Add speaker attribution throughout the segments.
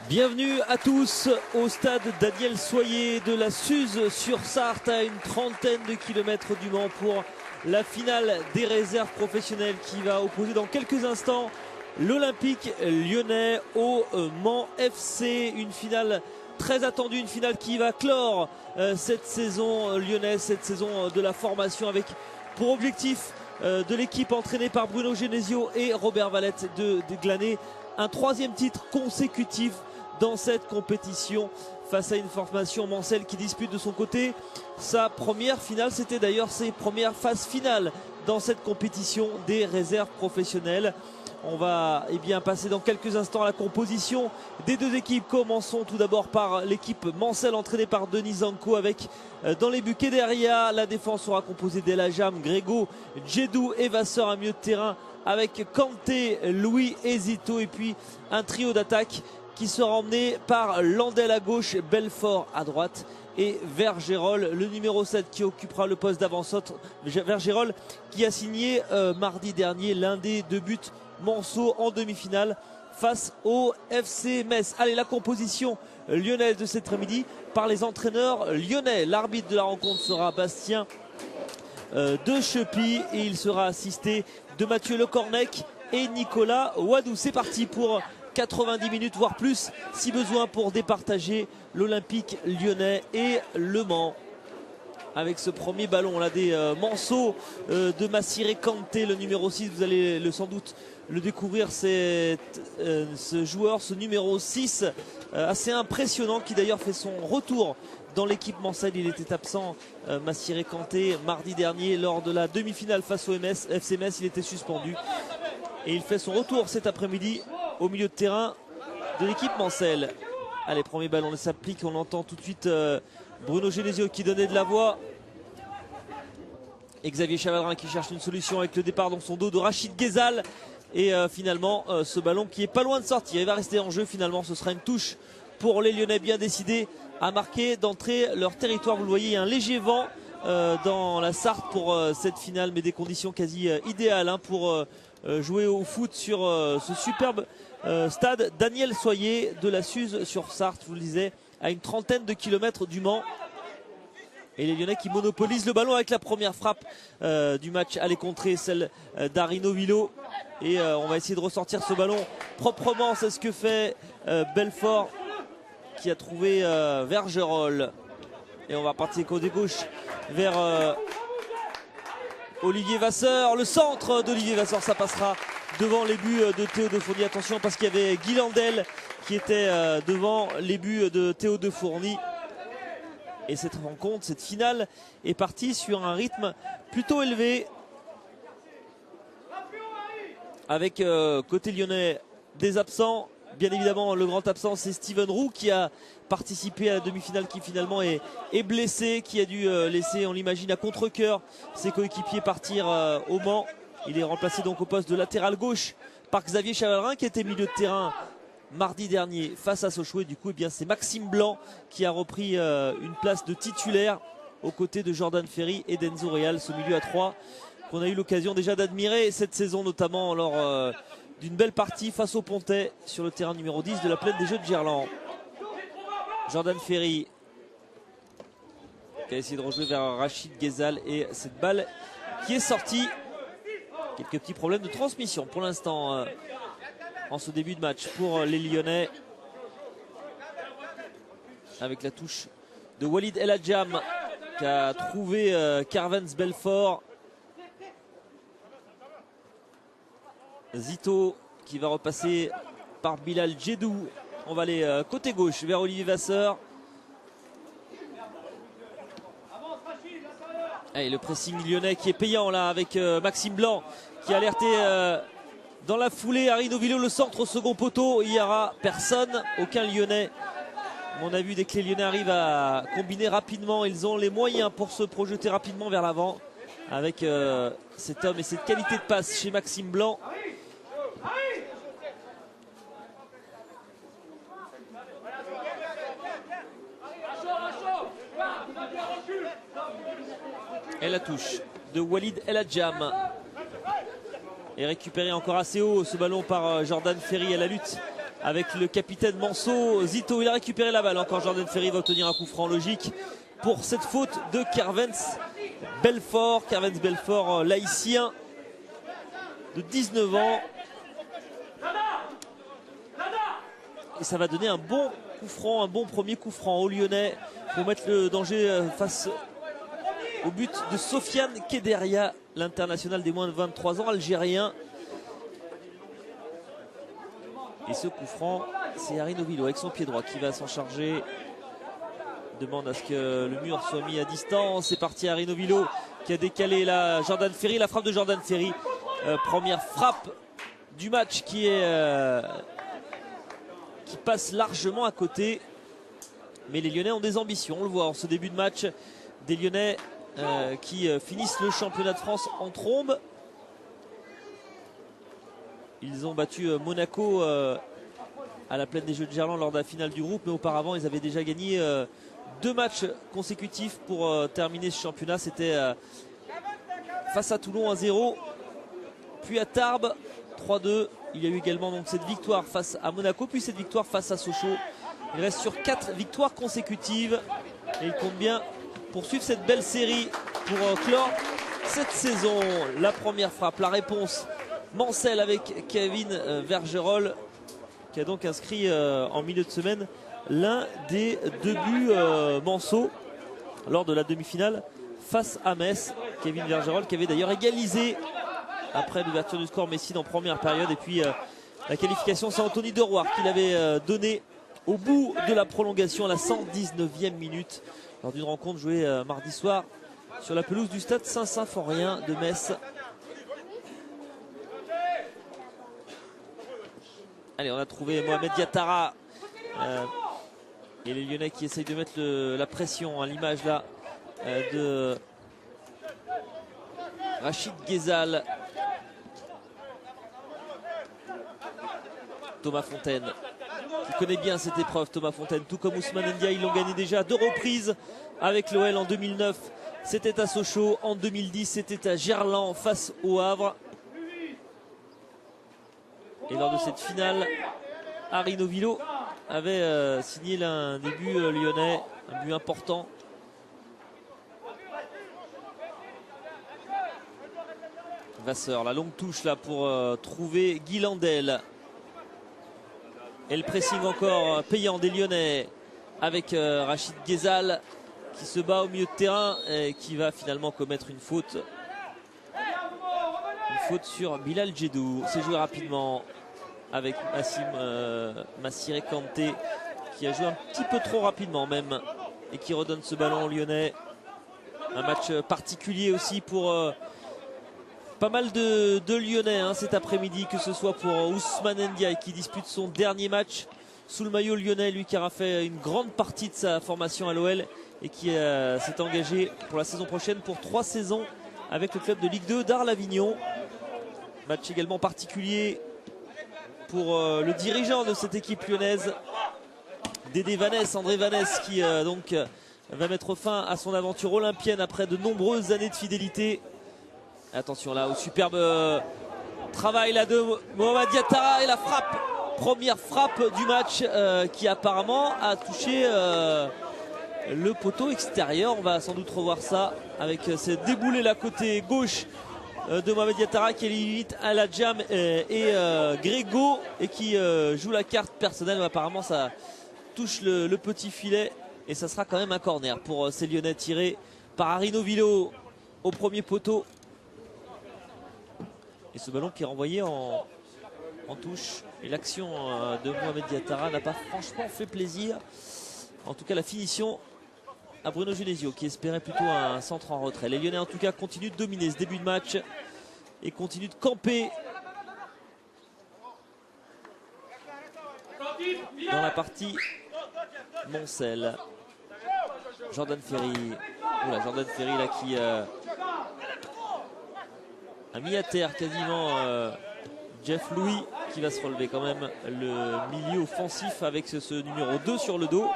Speaker 1: Bienvenue à tous au stade Daniel Soyer de la Suze sur Sarthe, à une trentaine de kilomètres du Mans, pour la finale des réserves professionnelles qui va opposer dans quelques instants l'Olympique lyonnais au Mans FC. Une finale très attendue, une finale qui va clore cette saison lyonnaise, cette saison de la formation, avec pour objectif de l'équipe entraînée par Bruno Genesio et Robert Valette de glaner un troisième titre consécutif dans cette compétition, face à une formation mancelle qui dispute de son côté sa première finale. C'était d'ailleurs ses premières phases finales dans cette compétition des réserves professionnelles. On va passer dans quelques instants à la composition des deux équipes. Commençons tout d'abord par l'équipe mancelle entraînée par Denis Zanko, avec dans les buts Kederia. La défense sera composée d'Elajam, Grégo, Djedou et Vasseur à milieu de terrain, avec Kanté, Louis et Zito, et puis un trio d'attaque qui sera emmené par Landel à gauche, Belfort à droite et Vergérol, le numéro 7, qui occupera le poste d'avant-centre. Vergérol qui a signé mardi dernier l'un des deux buts Manceau en demi-finale face au FC Metz. Allez, la composition lyonnaise de cet après-midi par les entraîneurs lyonnais. L'arbitre de la rencontre sera Bastien de Chepy et il sera assisté de Mathieu Lecornec et Nicolas Wadou. C'est parti pour 90 minutes, voire plus si besoin, pour départager l'Olympique lyonnais et Le Mans. Avec ce premier ballon là des Manceaux de Massiré Kanté, le numéro 6, vous allez sans doute le découvrir, c'est ce joueur, ce numéro 6 assez impressionnant, qui d'ailleurs fait son retour dans l'équipe mancelle. Il était absent, Massiré Kanté, mardi dernier lors de la demi-finale face au FC Metz. Il était suspendu et il fait son retour cet après-midi au milieu de terrain de l'équipe mancelle. Allez, premier ballon de s'applique, on entend tout de suite Bruno Genesio qui donnait de la voix, et Xavier Chavalrin qui cherche une solution avec le départ dans son dos de Rachid Ghezal. Et finalement ce ballon qui est pas loin de sortir, il va rester en jeu. Finalement ce sera une touche pour les Lyonnais, bien décidés à marquer d'entrée leur territoire. Vous le voyez, il y a un léger vent dans la Sarthe pour cette finale, mais des conditions quasi idéales pour jouer au foot sur ce superbe stade Daniel Soyer de la Suze sur Sarthe, je vous le disais, à une trentaine de kilomètres du Mans. Et les Lyonnais qui monopolisent le ballon avec la première frappe du match. Allez, contrer celle d'Arino Vilo. Et on va essayer de ressortir ce ballon proprement. C'est ce que fait Belfort, qui a trouvé Vergerol. Et on va partir côté gauche vers Olivier Vasseur. Le centre d'Olivier Vasseur, ça passera devant les buts de Théo de Fourny. Attention, parce qu'il y avait Guy Landel qui était devant les buts de Théo de Fourny. Et cette rencontre, cette finale est partie sur un rythme plutôt élevé, avec côté lyonnais des absents. Bien évidemment, le grand absent, c'est Steven Roux, qui a participé à la demi-finale, qui finalement est blessé, qui a dû laisser, on l'imagine, à contre-cœur ses coéquipiers partir au Mans. Il est remplacé donc au poste de latéral gauche par Xavier Chavalrin, qui était milieu de terrain mardi dernier face à Sochaux. Et du coup, c'est Maxime Blanc qui a repris une place de titulaire aux côtés de Jordan Ferry et d'Enzo Real, ce milieu à 3 qu'on a eu l'occasion déjà d'admirer cette saison, notamment lors d'une belle partie face au Pontais sur le terrain numéro 10 de la plaine des Jeux de Gerland. Jordan Ferry qui a essayé de rejouer vers Rachid Ghezal, et cette balle qui est sortie. Quelques petits problèmes de transmission pour l'instant en ce début de match pour les Lyonnais, avec la touche de Walid El Hadjam qui a trouvé Carvens Belfort. Zito qui va repasser par Bilal Djedou. On va aller côté gauche vers Olivier Vasseur. Et le pressing lyonnais qui est payant là, avec Maxime Blanc qui a alerté dans la foulée Arino Vilo. Le centre au second poteau, il n'y aura personne, aucun Lyonnais. On a vu, dès que les Lyonnais arrivent à combiner rapidement, ils ont les moyens pour se projeter rapidement vers l'avant, avec cet homme et cette qualité de passe chez Maxime Blanc. Et la touche de Walid El Hadjam est récupéré encore assez haut, ce ballon, par Jordan Ferry, à la lutte avec le capitaine Manso. Zito, il a récupéré la balle. Encore Jordan Ferry va obtenir un coup franc logique pour cette faute de Kervens Belfort. Kervens Belfort, l'haïtien de 19 ans. Et ça va donner un bon coup franc, un bon premier coup franc aux Lyonnais pour mettre le danger face au but de Sofiane Kederia, l'international des moins de 23 ans, algérien. Et ce coup franc, c'est Arino Vilo avec son pied droit qui va s'en charger. Demande à ce que le mur soit mis à distance. C'est parti, Arino Vilo qui a décalé la Jordan Ferry, la frappe de Jordan Ferry. Première frappe du match qui passe largement à côté. Mais les Lyonnais ont des ambitions, on le voit en ce début de match. Des Lyonnais qui finissent le championnat de France en trombe. Ils ont battu Monaco à la plaine des Jeux de Gerland lors de la finale du groupe. Mais auparavant, ils avaient déjà gagné 2 matchs consécutifs pour terminer ce championnat. C'était face à Toulon 1-0, puis à Tarbes 3-2. Il y a eu également donc cette victoire face à Monaco, puis cette victoire face à Sochaux. Il reste sur 4 victoires consécutives et il compte bien poursuivre cette belle série pour clore cette saison. La première frappe, la réponse, Mancel avec Kevin Vergerol qui a donc inscrit en milieu de semaine l'un des 2 buts Manso lors de la demi-finale face à Metz. Kevin Vergerol qui avait d'ailleurs égalisé après l'ouverture du score Messine en première période. Et puis la qualification, c'est Anthony Deroy qui l'avait donné au bout de la prolongation à la 119e minute lors d'une rencontre jouée mardi soir sur la pelouse du stade Saint-Symphorien de Metz. Allez, on a trouvé Mohamed Diatara et les Lyonnais qui essayent de mettre la pression à l'image là de Rachid Ghezal. Thomas Fontaine qui connaît bien cette épreuve, Thomas Fontaine, tout comme Ousmane Ndiaye. Ils l'ont gagné déjà 2 reprises avec l'OL en 2009, c'était à Sochaux, en 2010 c'était à Gerland face au Havre. Et lors de cette finale, Arino Vilo avait signé un début lyonnais, un but important. Vasseur, la longue touche là pour trouver Guy Landel. Et le pressing encore payant des Lyonnais avec Rachid Ghezal qui se bat au milieu de terrain et qui va finalement commettre une faute. Une faute sur Bilal Djedou. C'est joué rapidement avec Massiré Kanté qui a joué un petit peu trop rapidement même et qui redonne ce ballon aux Lyonnais. Un match particulier aussi pour pas mal de Lyonnais cet après-midi, que ce soit pour Ousmane Ndiaye qui dispute son dernier match sous le maillot lyonnais, lui qui aura fait une grande partie de sa formation à l'OL et qui s'est engagé pour la saison prochaine pour 3 saisons avec le club de Ligue 2 d'Arles-Avignon. Match également particulier pour le dirigeant de cette équipe lyonnaise, Dédé Vanès, André Vanès, qui donc va mettre fin à son aventure olympienne après de nombreuses années de fidélité. Attention là au superbe travail là de Mohamed Diatara et la frappe, première frappe du match qui apparemment a touché le poteau extérieur. On va sans doute revoir ça avec ce déboulé là côté gauche de Mohamed Diatara qui est limite à la jam et Grégo et qui joue la carte personnelle. Mais apparemment ça touche le petit filet et ça sera quand même un corner pour ces Lyonnais tirés par Arino Vilo au premier poteau. Et ce ballon qui est renvoyé en touche. Et l'action de Mohamed Diatara n'a pas franchement fait plaisir. En tout cas la finition à Bruno Genesio qui espérait plutôt un centre en retrait. Les Lyonnais en tout cas continuent de dominer ce début de match et continuent de camper dans la partie Moncel. Jordan Ferry. Oula, Jordan Ferry là qui a mis à terre quasiment Jeff Louis qui va se relever quand même, le milieu offensif avec ce numéro 2 sur le dos.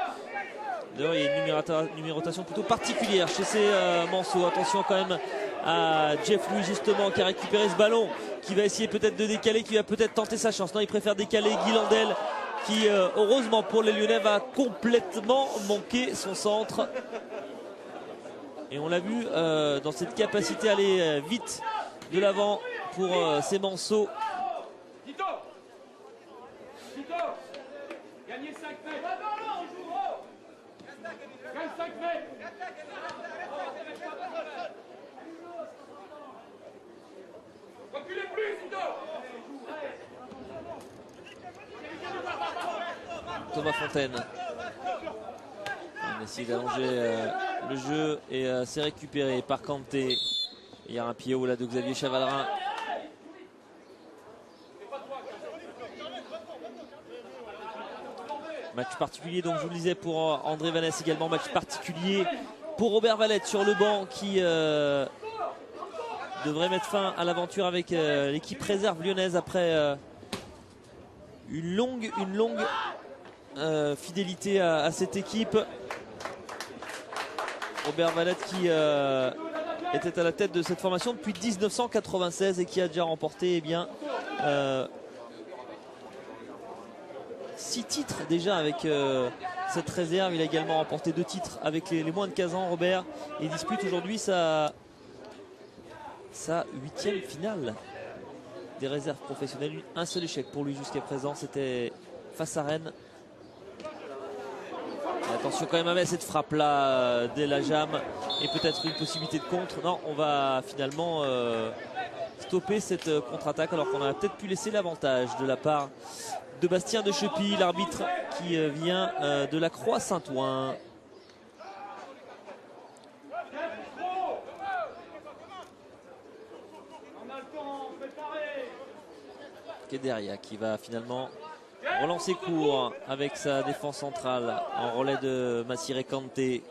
Speaker 1: D'ailleurs il y a une numérotation plutôt particulière chez ces Manso. Attention quand même à Jeff Louis justement qui a récupéré ce ballon, qui va essayer peut-être de décaler, qui va peut-être tenter sa chance. Non, il préfère décaler. Guy Landel qui, heureusement pour les Lyonnais, va complètement manquer son centre. Et on l'a vu dans cette capacité à aller vite de l'avant pour ces Manceaux.
Speaker 2: Gagnez 5 mètres. Gagne 5 mètres. Reculez plus, Zito.
Speaker 1: Thomas Fontaine. On essaie d'allonger le jeu et c'est récupéré par Kanté. Il y a un pied haut là de Xavier Chavalrin. Match particulier, donc je vous le disais, pour André Vanesse également. Match particulier pour Robert Valette sur le banc qui devrait mettre fin à l'aventure avec l'équipe réserve lyonnaise après une longue fidélité à cette équipe. Robert Valette qui était à la tête de cette formation depuis 1996 et qui a déjà remporté 6 titres déjà avec cette réserve. Il a également remporté 2 titres avec les moins de 15 ans, Robert, et dispute aujourd'hui sa 8e finale des réserves professionnelles. Un seul échec pour lui jusqu'à présent, c'était face à Rennes. Et attention quand même avec cette frappe là dès la jambe et peut-être une possibilité de contre. Non, on va finalement stopper cette contre-attaque alors qu'on aurait peut-être pu laisser l'avantage de la part de Bastien de Chepy, l'arbitre qui vient de la Croix-Saint-Ouen. Kederia qui va finalement relancer court avec sa défense centrale en relais de Massiré Kanté.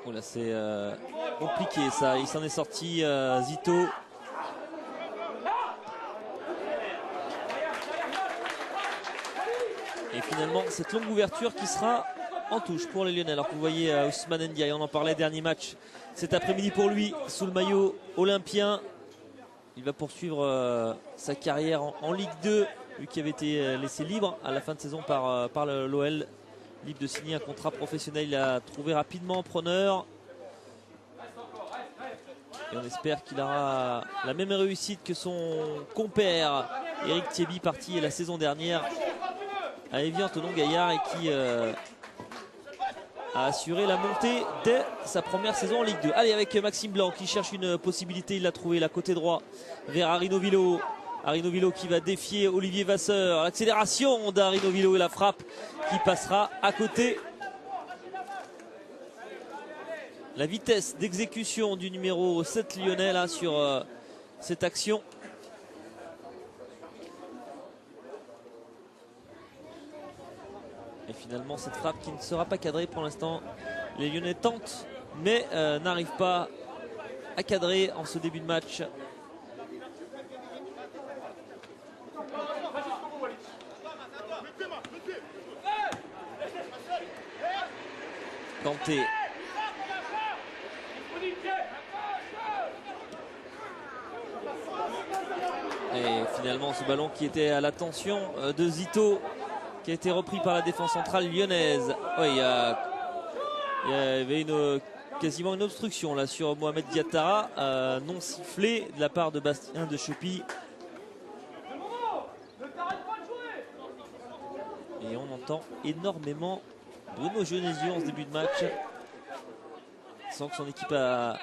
Speaker 1: Oh là c'est compliqué ça, il s'en est sorti Zito. Et finalement cette longue ouverture qui sera en touche pour les Lyonnais. Alors que vous voyez Ousmane Ndiaye, on en parlait, dernier match cet après-midi pour lui sous le maillot olympien. Il va poursuivre sa carrière en Ligue 2, lui qui avait été laissé libre à la fin de saison par l'OL. Libre de signer un contrat professionnel, il a trouvé rapidement preneur. Et on espère qu'il aura la même réussite que son compère Eric Thieby, parti la saison dernière à Évian-Tonon-Gaillard et qui a assuré la montée dès sa première saison en Ligue 2. Allez, avec Maxime Blanc qui cherche une possibilité, il l'a trouvé, la côté droit vers Arino Vilo. Arino Vilo qui va défier Olivier Vasseur. L'accélération d'Arino Vilo et la frappe qui passera à côté. La vitesse d'exécution du numéro 7 lyonnais là sur cette action. Et finalement cette frappe qui ne sera pas cadrée pour l'instant. Les Lyonnais tentent mais n'arrivent pas à cadrer en ce début de match. Kanté. Et finalement ce ballon qui était à l'attention de Zito, qui a été repris par la défense centrale lyonnaise. Ouais, il y avait quasiment une obstruction là sur Mohamed Diatara, non sifflé de la part de Bastien de Chepy. Et on entend énormément Bruno Genesio en ce début de match. Sans que son équipe a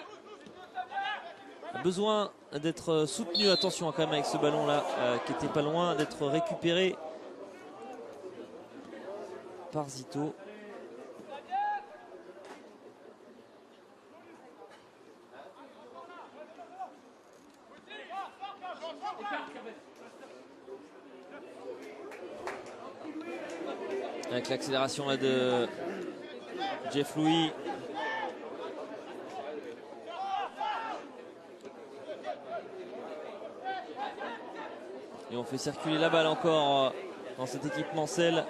Speaker 1: besoin d'être soutenu. Attention quand même avec ce ballon là qui était pas loin d'être récupéré par Zito. Avec l'accélération là de Jeff Louis. Et on fait circuler la balle encore dans cette équipe Mancel.